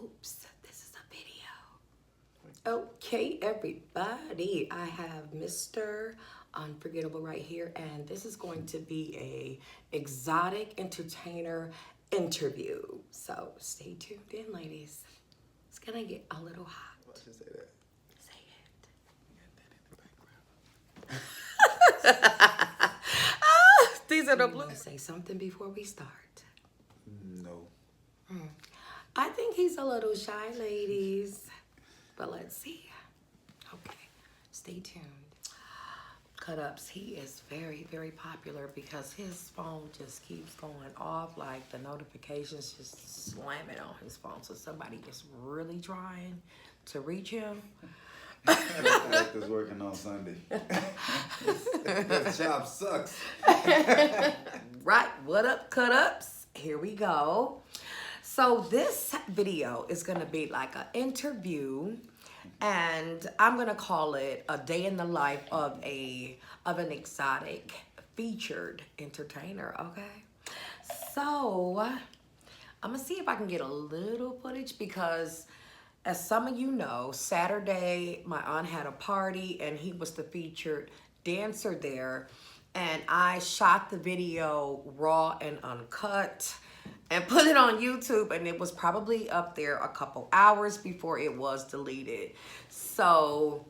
Oops, this is a video. Okay, everybody, I have Mr. Unforgettable right here, and this is going to be a exotic entertainer interview. So stay tuned in, ladies. It's gonna get a little hot. Why should I say that? Say it. Ah, these are the blues. Say something before we start. No. I think he's a little shy, ladies. But let's see. Okay, stay tuned. Cut ups, he is very, very popular because his phone just keeps going off, like the notifications just slamming on his phone. So somebody is really trying to reach him. That was working on Sunday. This job sucks. Right, what up, cut ups? Here we go. So this video is gonna be like an interview, and I'm gonna call it a day in the life of an exotic featured entertainer. Okay, so I'm gonna see if I can get a little footage because, as some of you know, Saturday my aunt had a party and he was the featured dancer there, and I shot the video raw and uncut and put it on YouTube, and it was probably up there a couple hours before it was deleted. So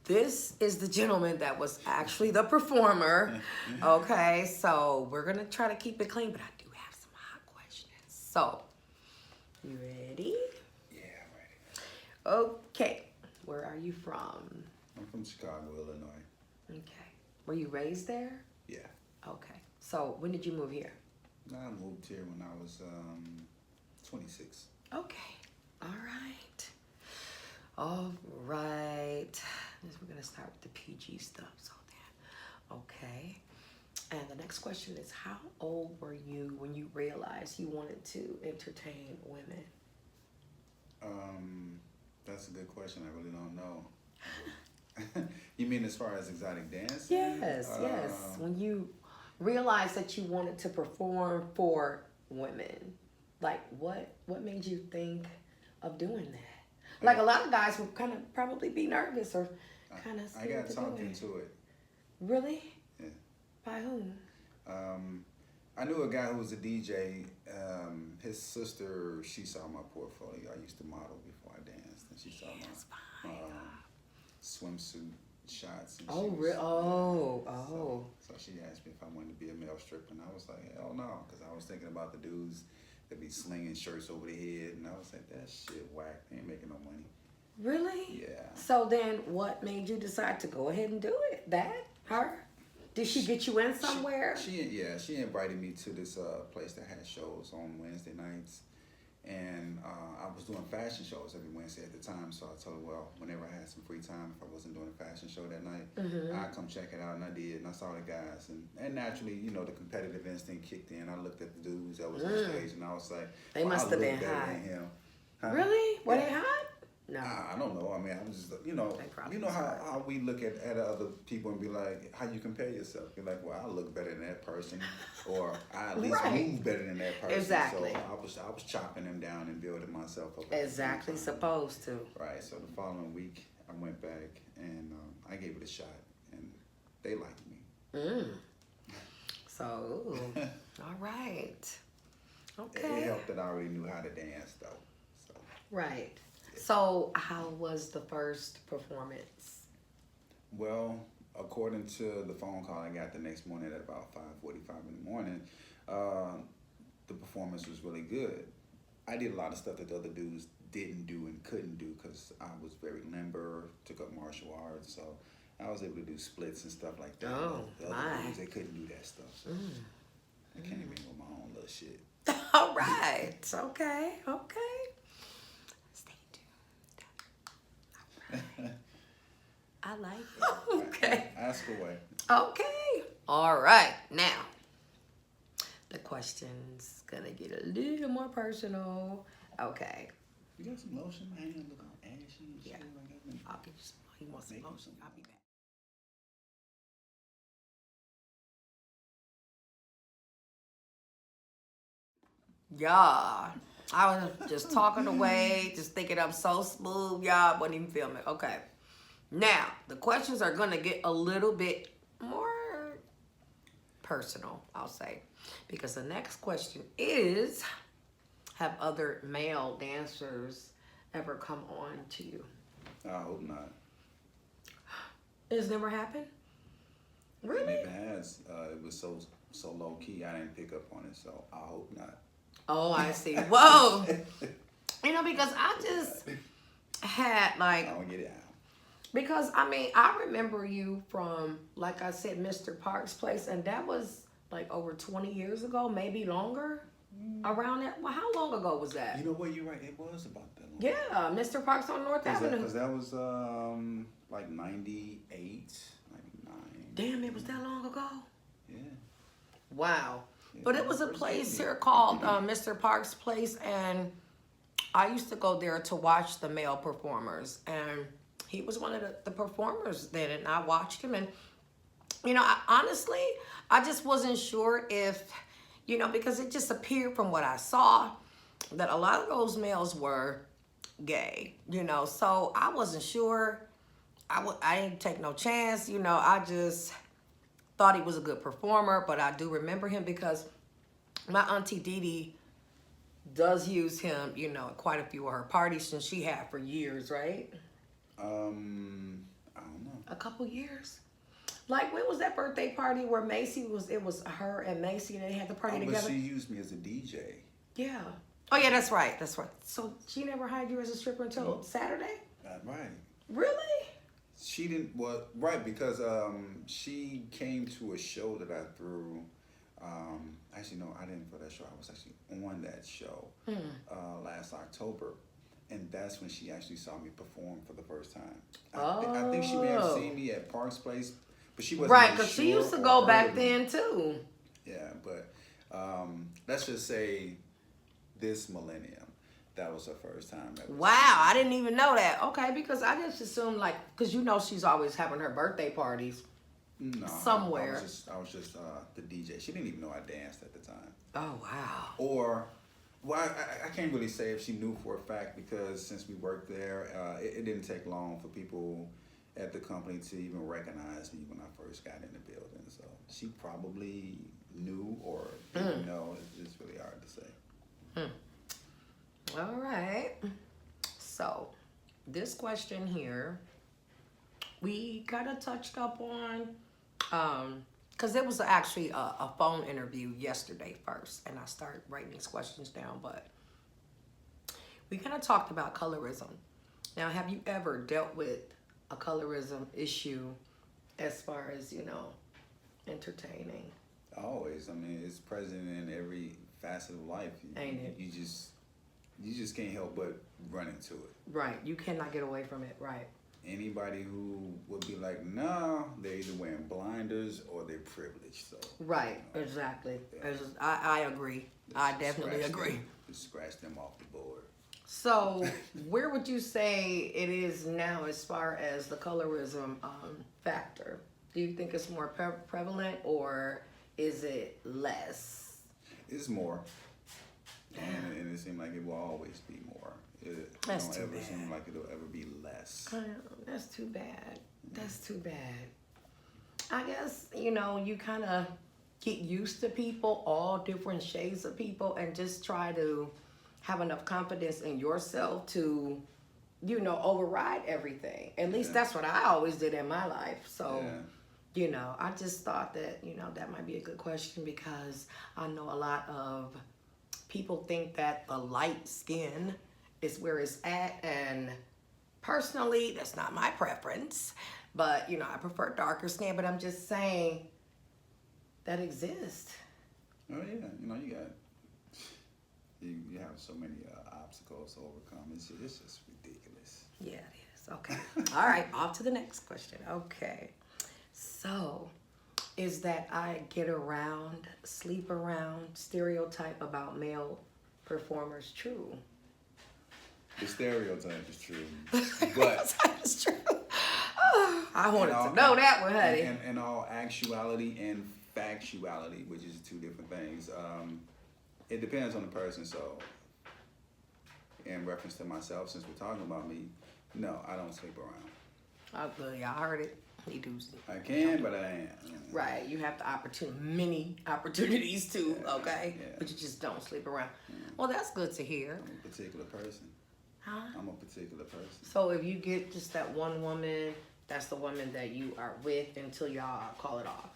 this is the gentleman that was actually the performer. Okay, so we're gonna try to keep it clean, but I do have some hot questions. So, you ready? Yeah, I'm ready. Okay, where are you from? I'm from Chicago, Illinois. Okay, were you raised there? Yeah. Okay, so when did you move here? I moved here when I was 26. Okay, all right. All right. We're gonna start with the PG stuff. So then, okay. And the next question is, how old were you when you realized you wanted to entertain women? That's a good question. I really don't know. You mean as far as exotic dance? Yes, yes. When you realized that you wanted to perform for women, like what made you think of doing that? Like a lot of guys would kind of probably be nervous or kind of I scared got to do talked it. into it. Really? Yeah. By whom? I knew a guy who was a DJ. His sister, she saw my portfolio. I used to model before I danced, and she saw my swimsuit shots. And Oh, she was, really? Oh. So she asked me if I wanted to be a male stripper, and I was like, hell no, because I was thinking about the dudes that be slinging shirts over their head, and I was like, that shit whack. They ain't making no money. Really? Yeah. So then what made you decide to go ahead and do it? That? Her? Did she get you in somewhere? She invited me to this place that had shows on Wednesday nights, and I was doing fashion shows every Wednesday at the time. So I told her, well, whenever I had some free time, if I wasn't doing a fashion show that night, I'd come check it out, and I did, and I saw the guys, and naturally, you know, the competitive instinct kicked in. I looked at the dudes that was on stage, and I was like, They must have been better hot. than him. Huh? Really? Were Yeah. they hot? No. I don't know. I mean, I'm just, you know how we look at other people and be like, how you compare yourself? Be like, well, I look better than that person, or I at least move better than that person. Exactly. So I was chopping them down and building myself up. Exactly supposed to. Right. So the following week, I went back and I gave it a shot, and they liked me. So, all right. Okay. It helped that I already knew how to dance, though. So. Right. So, how was the first performance? Well, according to the phone call I got the next morning at about 5:45 in the morning, the performance was really good. I did a lot of stuff that the other dudes didn't do and couldn't do because I was very limber, took up martial arts, so I was able to do splits and stuff like that. Oh, the other dudes, they couldn't do that stuff. So I can't even with my own little shit. All right. Okay. Stay tuned. I like it. Okay. Ask away. Okay. All right. Now, the question's gonna get a little more personal. Okay. You got some lotion? My hand look all ashy and shit. Yeah. Like I'll get you some. You want some lotion? I'll be back. Yeah. I was just talking away, just thinking I'm so smooth, y'all. Wasn't even filming. Okay. Now, the questions are going to get a little bit more personal, I'll say. Because the next question is, have other male dancers ever come on to you? I hope not. It's never happened? And Really? if it has, it was so low key, I didn't pick up on it, so I hope not. Oh, I see. Whoa. You know, because I just had like, I don't get it out. because I mean, I remember you from, like I said, Mr. Park's place, and that was like over 20 years ago, maybe longer. Around that. Well, how long ago was that? You know what? You're right. It was about that long. Yeah, Mr. Park's on North Avenue. Because that was like 98, 99. Damn, it was that long ago. Yeah. Wow. Yeah, But it was a first place day. here called Mr. Park's Place, and I used to go there to watch the male performers, and he was one of the performers then, and I watched him, and you know, honestly, I just wasn't sure if, you know, because it just appeared from what I saw that a lot of those males were gay, you know, so I wasn't sure. I didn't take no chance, you know, I just thought he was a good performer, but I do remember him because my auntie Dee Dee does use him, you know, at quite a few of her parties, and she had for years, right? I don't know. A couple years. Like, when was that birthday party where Macy was, it was her and Macy, and they had the party But together? she used me as a DJ. Yeah. Oh, yeah, that's right. That's right. So she never hired you as a stripper until Saturday? Right. Really? She didn't, well, right, because she came to a show that I threw. Actually, no, I didn't for that show. I was actually on that show last October. And that's when she actually saw me perform for the first time. I think she may have seen me at Park's Place, but she wasn't Right, really because she sure used to or go heard back of me. then, too. Yeah, but let's just say this millennium, that was her first time ever. Wow, I didn't even know that. Okay, because I just assumed, like, because you know she's always having her birthday parties. No, somewhere. I was just the DJ. She didn't even know I danced at the time. Oh, wow. Or, well, I can't really say if she knew for a fact, because since we worked there, it didn't take long for people at the company to even recognize me when I first got in the building. So she probably knew or didn't know. It's really hard to say. All right. So, this question here, we kind of touched up on, because it was actually a phone interview yesterday first, and I started writing these questions down, but we kind of talked about colorism. Now, have you ever dealt with a colorism issue as far as, you know, entertaining? Always. I mean, it's present in every facet of life. Ain't it? You just can't help but run into it. Right. You cannot get away from it. Right. Anybody who would be like, no, they're either wearing blinders or they're privileged. So Right. you know, Exactly. yeah. I agree. I just definitely scratch agree. them- just scratch them off the board. So, where would you say it is now as far as the colorism factor? Do you think it's more prevalent, or is it less? It's more. And it seems like it will always be more. It That's don't too ever bad. seem like it'll ever be less. That's too bad. That's too bad. I guess, you know, you kind of get used to people, all different shades of people, and just try to have enough confidence in yourself to, you know, override everything. At least that's what I always did in my life. So, you know, I just thought that, you know, that might be a good question, because I know a lot of people think that the light skin is where it's at, and personally, that's not my preference. But, you know, I prefer darker skin, but I'm just saying that exists. Oh yeah, you know, you have so many obstacles to overcome. It's just ridiculous. Yeah, it is. Okay. All right, off to the next question. Okay. So, is that I get around, sleep around stereotype about male performers true? The stereotype is true, but That's true. I wanted to know that one, honey. in all actuality and factuality, which is two different things. It depends on the person. So in reference to myself, since we're talking about me, no, I don't sleep around. Y'all heard it. He do. I can, but I ain't. Right, you have the many opportunities to, okay? Yeah. But you just don't sleep around. Well, that's good to hear. I'm a particular person. Huh? I'm a particular person. So if you get just that one woman, that's the woman that you are with until y'all call it off.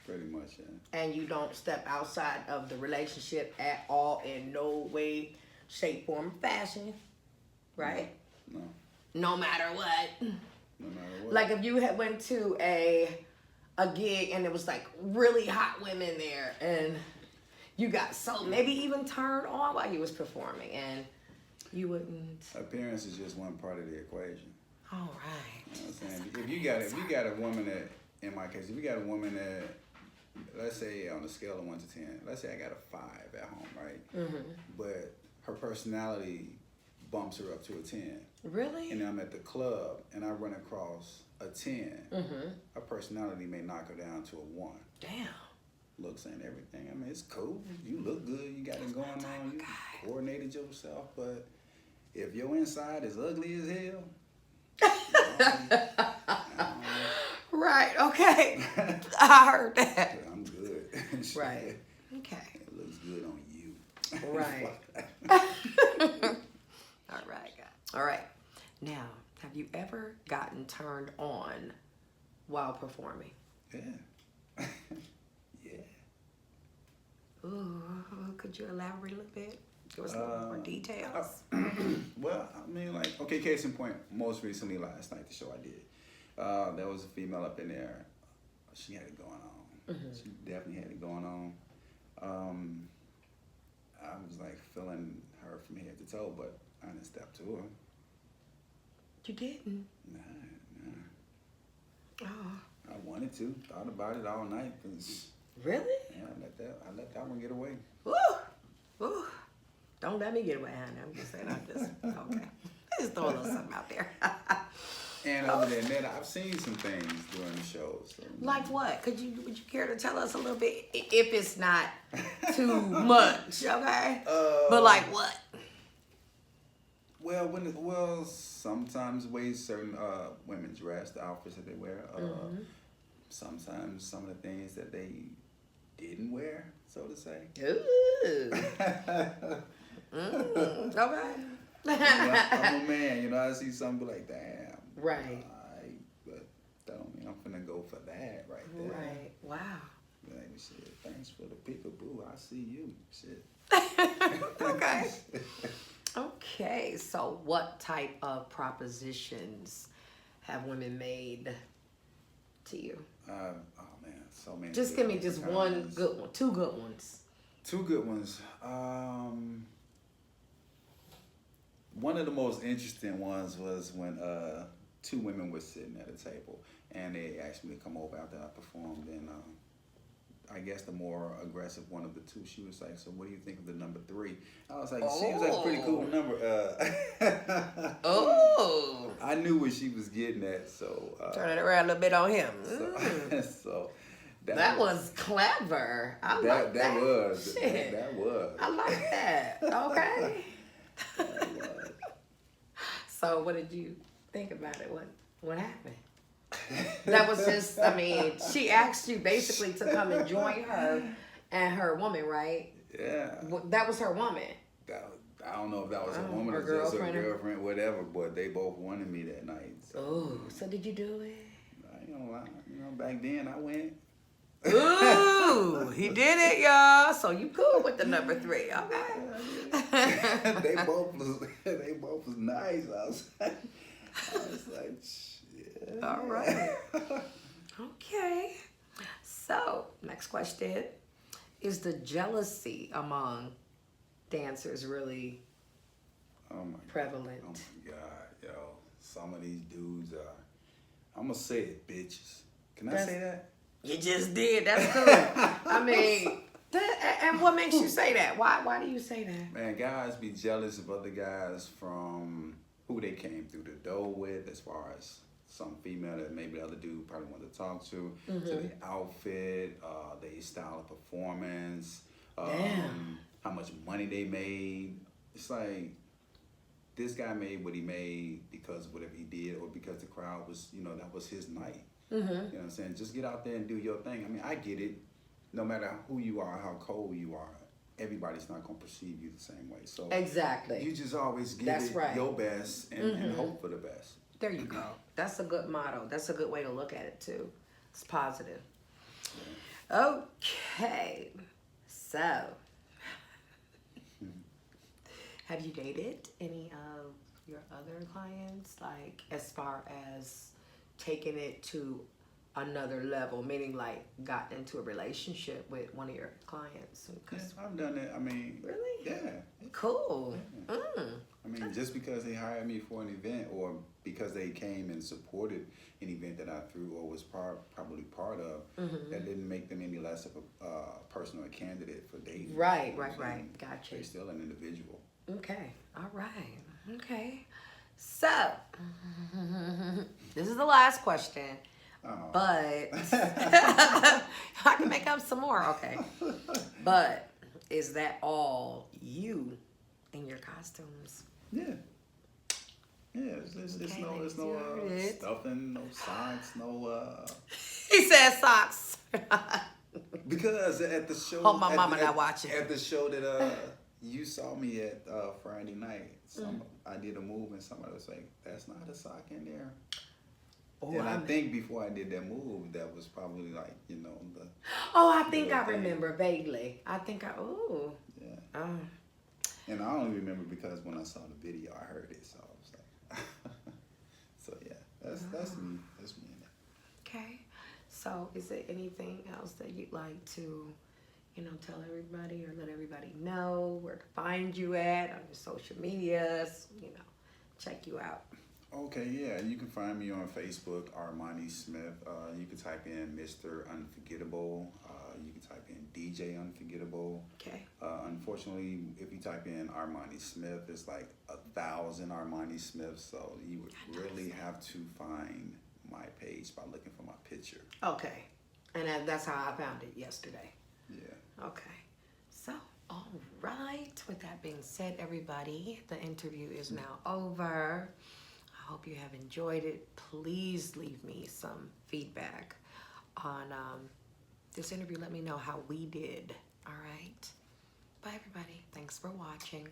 Pretty much, yeah. And you don't step outside of the relationship at all in no way, shape, form, or fashion, right? No. No matter what. No matter what. Like if you had went to a gig and it was like really hot women there and you got so maybe even turned on while you was performing and you wouldn't. Appearance is just one part of the equation. All right. You know what I'm saying? If you got a woman that, in my case, if you got a woman that, let's say on a scale of 1 to 10, let's say I got a 5 at home, right? Mm-hmm. But her personality bumps her up to a 10. Really? And I'm at the club and I run across a 10. Mm-hmm. Her personality may knock her down to a 1. Damn. Looks and everything. I mean, it's cool. You look good. You got it going on. You coordinated yourself. But if your inside is ugly as hell, right. Okay. I heard that. I'm good. Right. Okay. It looks good on you. Right. All right, guys. All right. Now, have you ever gotten turned on while performing? Yeah. Yeah. Ooh, could you elaborate a little bit? Give us a little more details. Well, I mean, like, okay, case in point, most recently last night, the show I did, there was a female up in there. She had it going on. Mm-hmm. She definitely had it going on. I was like feeling her from head to toe, but I didn't step to her. You didn't? Nah. Oh. I wanted to. Thought about it all night. Really? Yeah, I let that one get away. Woo! Woo! Don't let me get away, honey. I'm just saying, okay. Just throw a little something out there. And other than that, I've seen some things during the shows. So, like what? Would you care to tell us a little bit? If it's not too much, okay? But like what? Well, sometimes the way certain women dress, the outfits that they wear. Sometimes some of the things that they didn't wear, so to say. Ooh. Okay. I'm a man, you know. I see something like, damn. Right. But that don't mean I'm finna go for that right there. Right. Wow. Like, shit, thanks for the peekaboo. I see you. Shit. Okay. Okay. So, what type of propositions have women made to you? Oh man, so many. Just give me just one good one, 2 good ones. 2 good ones. One of the most interesting ones was when 2 women were sitting at a table and they asked me to come over after I performed, and I guess the more aggressive one of the 2, she was like, "So what do you think of the number 3?" I was like, "Seems like a pretty cool number." Oh. I knew what she was getting at, so Turn it around a little bit on him. So that was clever. I like that. That was. Shit. That was. I like that. Okay. That was. So what did you think about it? What happened? That was just, I mean, she asked you basically to come and join her and her woman, right? Yeah. That was her woman. I don't know if that was a woman her or just girlfriend. a girlfriend, whatever, but they both wanted me that night. So, Oh, so did you do it? I ain't gonna lie. You know, back then I went. Ooh, he did it, y'all. So you cool with the number 3, okay? they both was nice. I was like, shit. All right. Okay. So, next question. Is the jealousy among dancers really prevalent? Oh my God, yo. Some of these dudes are, I'm gonna say it, bitches. Can I say that? You just did. That's cool. I mean, and what makes you say that? Why do you say that? Man, guys be jealous of other guys from who they came through the door with, as far as some female that maybe the other dude probably wanted to talk to, to their outfit, their style of performance, how much money they made. It's like, this guy made what he made because of whatever he did, or because the crowd was, that was his night. Mm-hmm. You know what I'm saying? Just get out there and do your thing. I mean, I get it. No matter who you are, how cold you are, everybody's not going to perceive you the same way. So Exactly. you just always give That's it right. your best and hope for the best. There you go. That's a good motto. That's a good way to look at it too. It's positive. Okay. So, have you dated any of your other clients, like as far as taking it to another level, meaning like gotten into a relationship with one of your clients? Yes, I've done it. I mean, Really? Yeah. Cool. Yeah. I mean, just because they hired me for an event, or because they came and supported an event that I threw or was probably part of, that didn't make them any less of a person or a candidate for dating. Right. Gotcha. They're still an individual. Okay. All right. Okay. So, this is the last question, but I can make up some more. Okay. But is that all you in your costumes? Yeah. Yeah, it's no stuffing, no socks, no. He said socks. Because at the show, Hope my mama not watching. At the show that you saw me at Friday night, I did a move and somebody was like, "That's not a sock in there." Oh, and I think before I did that move, that was probably like, the. Oh, I think I remember vaguely. Oh. Yeah. And I only remember because when I saw the video, I heard it, so I was like, so yeah, that's me. That's me in that. Okay. So, is there anything else that you'd like to, tell everybody or let everybody know where to find you at on your social medias? Check you out. Okay, yeah, you can find me on Facebook, Armani Smith. You can type in Mr. Unforgettable. You can type in DJ Unforgettable. Okay. Unfortunately, if you type in Armani Smith, it's like 1,000 Armani Smiths, so you would really have to find my page by looking for my picture. Okay. And that's how I found it yesterday. Yeah. Okay. So, all right. With that being said, everybody, the interview is now over. I hope you have enjoyed it. Please leave me some feedback on this interview. Let me know how we did. All right. Bye, everybody. Thanks for watching.